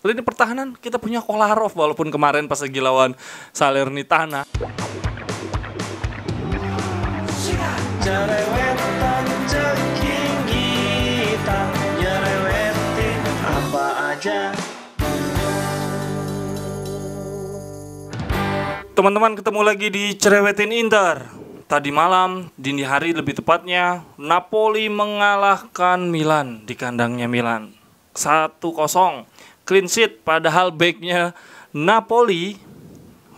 Lini pertahanan kita punya Kolarov, walaupun kemarin pas lagi lawan Salernitana Jerewetan ceking kita, nyerewetin apa aja. Teman-teman, ketemu lagi di Cerewetin Inter. Tadi malam, dini hari lebih tepatnya, Napoli mengalahkan Milan di kandangnya Milan 1-0. Clean sheet, padahal backnya Napoli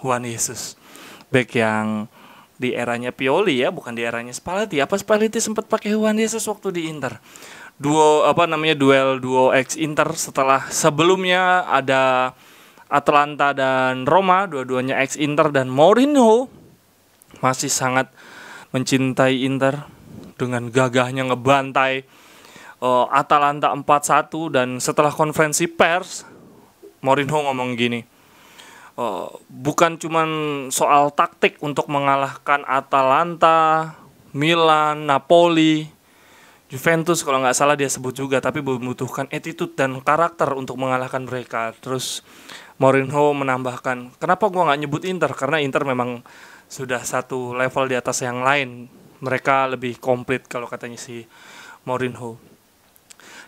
Juan Jesus, back yang di eranya Pioli ya, bukan di eranya Spalletti. Apa Spalletti sempat pakai Juan Jesus waktu di Inter? Duel duo ex Inter setelah sebelumnya ada Atalanta dan Roma, dua-duanya ex Inter, dan Mourinho masih sangat mencintai Inter dengan gagahnya ngebantai Atalanta 4-1. Dan setelah konferensi pers, Mourinho ngomong gini, bukan cuman soal taktik untuk mengalahkan Atalanta, Milan, Napoli, Juventus kalau nggak salah dia sebut juga, tapi membutuhkan attitude dan karakter untuk mengalahkan mereka. Terus Mourinho menambahkan, kenapa gua nggak nyebut Inter? Karena Inter memang sudah satu level di atas yang lain. Mereka lebih komplit kalau katanya si Mourinho.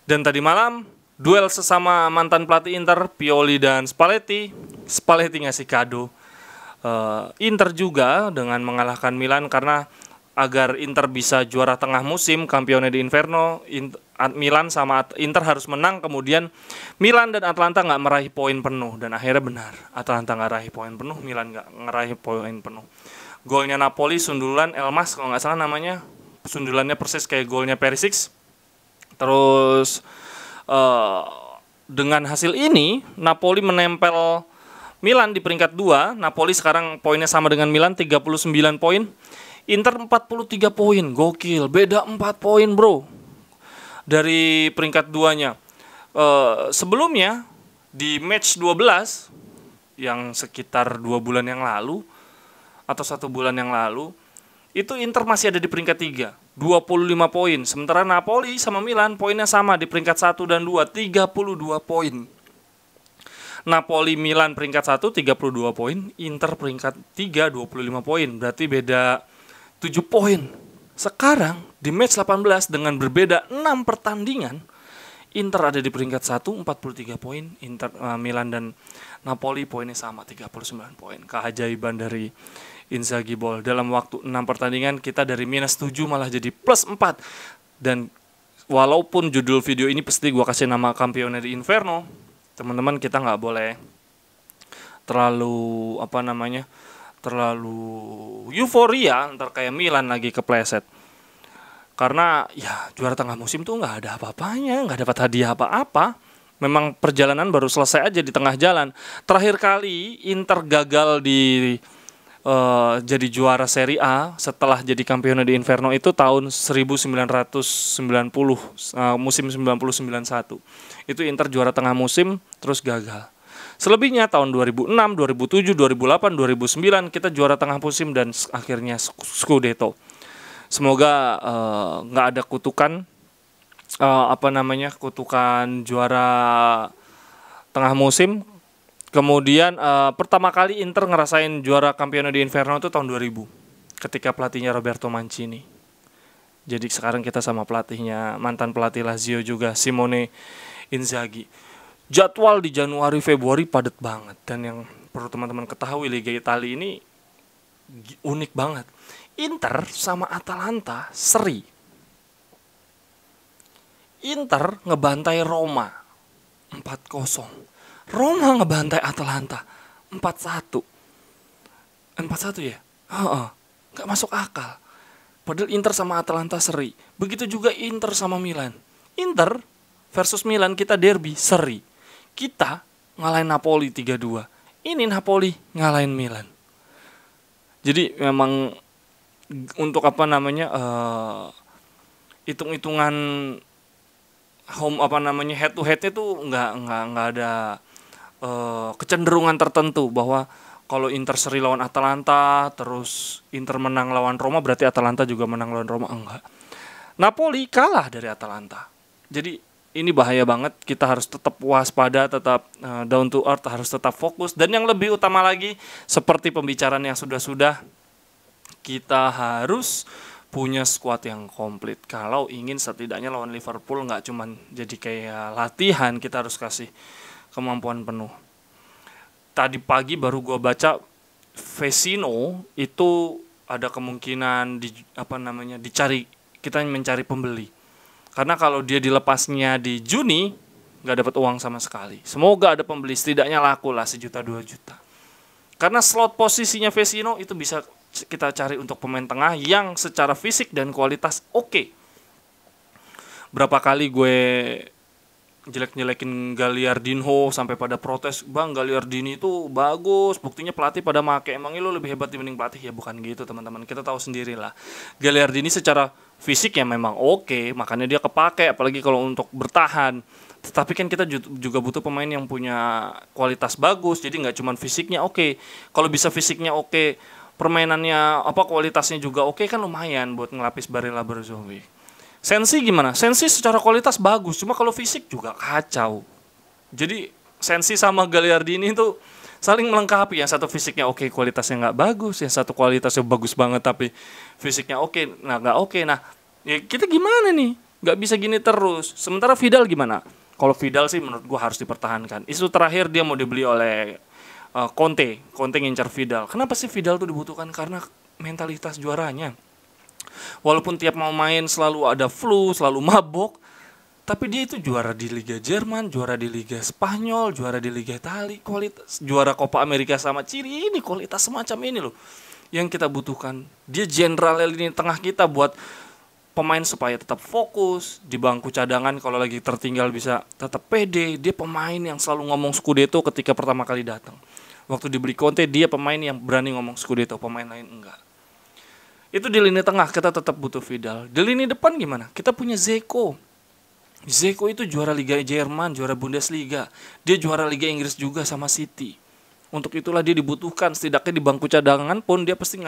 Dan tadi malam, duel sesama mantan pelatih Inter, Pioli dan Spalletti. Spalletti ngasih kado Inter juga dengan mengalahkan Milan, karena agar Inter bisa juara tengah musim Campione d'Inverno, Milan sama Inter harus menang. Kemudian Milan dan Atalanta nggak meraih poin penuh, dan akhirnya benar, Atalanta nggak meraih poin penuh, Milan nggak meraih poin penuh. Golnya Napoli, sundulan Elmas kalau nggak salah namanya, sundulannya persis kayak golnya Perisic. Terus dengan hasil ini Napoli menempel Milan di peringkat 2. Napoli sekarang poinnya sama dengan Milan, 39 poin. Inter 43 poin, gokil, beda 4 poin bro dari peringkat 2-nya. Sebelumnya di match 12 yang sekitar 2 bulan yang lalu atau 1 bulan yang lalu, itu Inter masih ada di peringkat 3, 25 poin. Sementara Napoli sama Milan poinnya sama di peringkat 1 dan 2, 32 poin. Napoli Milan peringkat 1 32 poin, Inter peringkat 3 25 poin. Berarti beda 7 poin. Sekarang di match 18 dengan berbeda 6 pertandingan, Inter ada di peringkat 1 43 poin, Milan dan Napoli poinnya sama 39 poin. Keajaiban dari Inzaghi Ball. Dalam waktu 6 pertandingan kita dari minus 7 malah jadi plus 4. Dan walaupun judul video ini pasti gue kasih nama Campione d'Inverno, teman-teman, kita nggak boleh terlalu terlalu euforia ntar kayak Milan lagi kepleset. Karena ya juara tengah musim tuh nggak ada apa-apanya, nggak dapat hadiah apa-apa. Memang perjalanan baru selesai aja di tengah jalan. Terakhir kali Inter gagal di jadi juara Serie A setelah jadi Campione d'Inverno itu tahun 1990, musim 90-91. Itu Inter juara tengah musim terus gagal. Selebihnya tahun 2006, 2007, 2008, 2009 kita juara tengah musim dan akhirnya Scudetto. Semoga nggak ada kutukan kutukan juara tengah musim. Kemudian pertama kali Inter ngerasain juara Campione d'Inverno itu tahun 2000 ketika pelatihnya Roberto Mancini. Jadi sekarang kita sama pelatihnya, mantan pelatih Lazio juga, Simone Inzaghi. Jadwal di Januari Februari padat banget, dan yang perlu teman-teman ketahui, Liga Italia ini unik banget. Inter sama Atalanta seri. Inter ngebantai Roma 4-0. Roma ngebantai Atalanta 4-1. 4-1 ya? Gak masuk akal. Padahal Inter sama Atalanta seri. Begitu juga Inter sama Milan. Inter versus Milan kita derby seri. Kita ngalahin Napoli 3-2. Ini Napoli ngalahin Milan. Jadi memang untuk hitung-hitungan head to head itu nggak ada kecenderungan tertentu bahwa kalau Inter seri lawan Atalanta terus Inter menang lawan Roma berarti Atalanta juga menang lawan Roma. Enggak. Napoli kalah dari Atalanta. Jadi ini bahaya banget. Kita harus tetap waspada, tetap down to earth, harus tetap fokus. Dan yang lebih utama lagi, seperti pembicaraan yang sudah-sudah, kita harus punya skuad yang komplit. Kalau ingin setidaknya lawan Liverpool nggak cuman jadi kayak latihan, kita harus kasih kemampuan penuh. Tadi pagi baru gue baca Vecino itu ada kemungkinan dicari, kita mencari pembeli. Karena kalau dia dilepasnya di Juni nggak dapat uang sama sekali. Semoga ada pembeli, setidaknya laku lah 1 juta 2 juta. Karena slot posisinya Vecino itu bisa kita cari untuk pemain tengah yang secara fisik dan kualitas oke. Berapa kali gue jelek-jelekin Gagliardinho sampai pada protes, "Bang, Gagliardini itu bagus, buktinya pelatih pada make. Emangnya lo lebih hebat dibanding pelatih?" Ya bukan gitu teman-teman, kita tahu sendiri lah. Gagliardini secara fisik ya memang oke, makanya dia kepake, apalagi kalau untuk bertahan. Tetapi kan kita juga butuh pemain yang punya kualitas bagus, jadi nggak cuma fisiknya oke. Kalau bisa fisiknya oke, permainannya kualitasnya juga oke, kan lumayan buat ngelapis Barella Brozovic. Sensi gimana? Sensi secara kualitas bagus, cuma kalau fisik juga kacau. Jadi Sensi sama Gagliardini itu saling melengkapi. Yang satu fisiknya oke, kualitasnya nggak bagus. Yang satu kualitasnya bagus banget tapi fisiknya oke, nggak oke. Nah, ya kita gimana nih? Nggak bisa gini terus. Sementara Vidal gimana? Kalau Vidal sih menurut gua harus dipertahankan. Isu terakhir dia mau dibeli oleh Conte ngincar Vidal. Kenapa sih Vidal tuh dibutuhkan? Karena mentalitas juaranya. Walaupun tiap mau main selalu ada flu, selalu mabok, tapi dia itu juara di Liga Jerman, juara di Liga Spanyol, juara di Liga Italia, kualitas juara Copa America sama Ciri ini, kualitas semacam ini loh yang kita butuhkan. Dia jenderal lini tengah kita buat pemain supaya tetap fokus di bangku cadangan, kalau lagi tertinggal bisa tetap pede. Dia pemain yang selalu ngomong Scudetto ketika pertama kali datang. Waktu dibeli Conte, dia pemain yang berani ngomong Scudetto, pemain lain enggak. Itu di lini tengah kita tetap butuh Vidal. Di lini depan gimana? Kita punya Dzeko. Dzeko itu juara Liga Jerman, juara Bundesliga. Dia juara Liga Inggris juga sama City. Untuk itulah dia dibutuhkan. Setidaknya di bangku cadangan pun dia pasti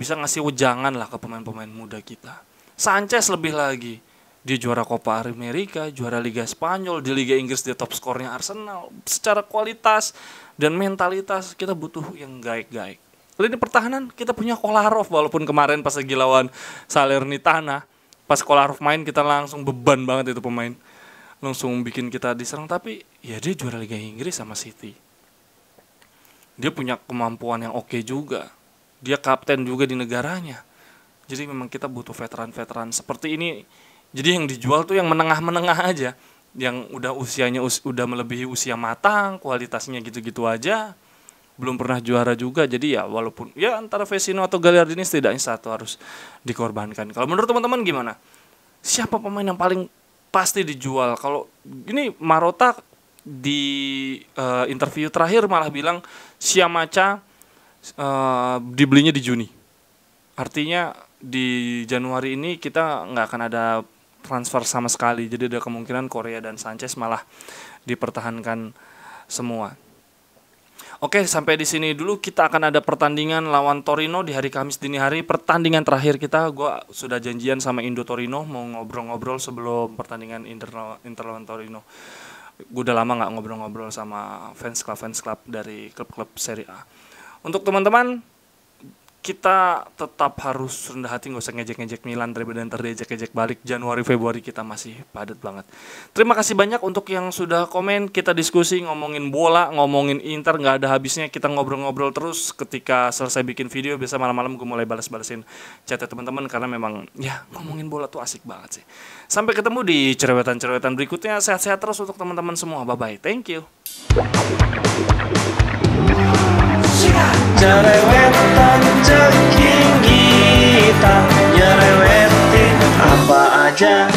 bisa ngasih wejangan lah ke pemain-pemain muda kita. Sanchez lebih lagi. Dia juara Copa America, juara Liga Spanyol, di Liga Inggris dia top skornya Arsenal. Secara kualitas dan mentalitas kita butuh yang gaik-gaik. Lini pertahanan kita punya Kolarov, walaupun kemarin pas lagi lawan Salernitana, pas Kolarov main kita langsung beban banget itu pemain. Langsung bikin kita diserang, tapi ya dia juara Liga Inggris sama City. Dia punya kemampuan yang oke juga. Dia kapten juga di negaranya. Jadi memang kita butuh veteran-veteran seperti ini. Jadi yang dijual tuh yang menengah-menengah aja, yang udah usianya udah melebihi usia matang, kualitasnya gitu-gitu aja. Belum pernah juara juga, jadi ya walaupun ya antara Vecino atau Gagliardini setidaknya satu harus dikorbankan. Kalau menurut teman-teman gimana? Siapa pemain yang paling pasti dijual? Kalau ini Marotta di interview terakhir malah bilang Siamaca dibelinya di Juni. Artinya di Januari ini kita nggak akan ada transfer sama sekali. Jadi ada kemungkinan Korea dan Sanchez malah dipertahankan semua. Oke, sampai di sini dulu. Kita akan ada pertandingan lawan Torino di hari Kamis dini hari. Pertandingan terakhir kita, gue sudah janjian sama Indo Torino mau ngobrol-ngobrol sebelum pertandingan Inter lawan Torino. Gue udah lama nggak ngobrol-ngobrol sama fans club dari klub-klub Serie A. Untuk teman-teman, kita tetap harus rendah hati, nggak usah ngejek-ngejek Milan daripada ntar diejek-ejek balik. Januari Februari kita masih padat banget. Terima kasih banyak untuk yang sudah komen. Kita diskusi, ngomongin bola, ngomongin Inter, nggak ada habisnya. Kita ngobrol-ngobrol terus. Ketika selesai bikin video, biasa malam-malam gue mulai balas-balasin chat teman-teman, karena memang ya ngomongin bola tuh asik banget sih. Sampai ketemu di cerewetan-cerewetan berikutnya. Sehat-sehat terus untuk teman-teman semua. Bye-bye. Thank you. Cerewetan ceking kita nyerewetin apa aja.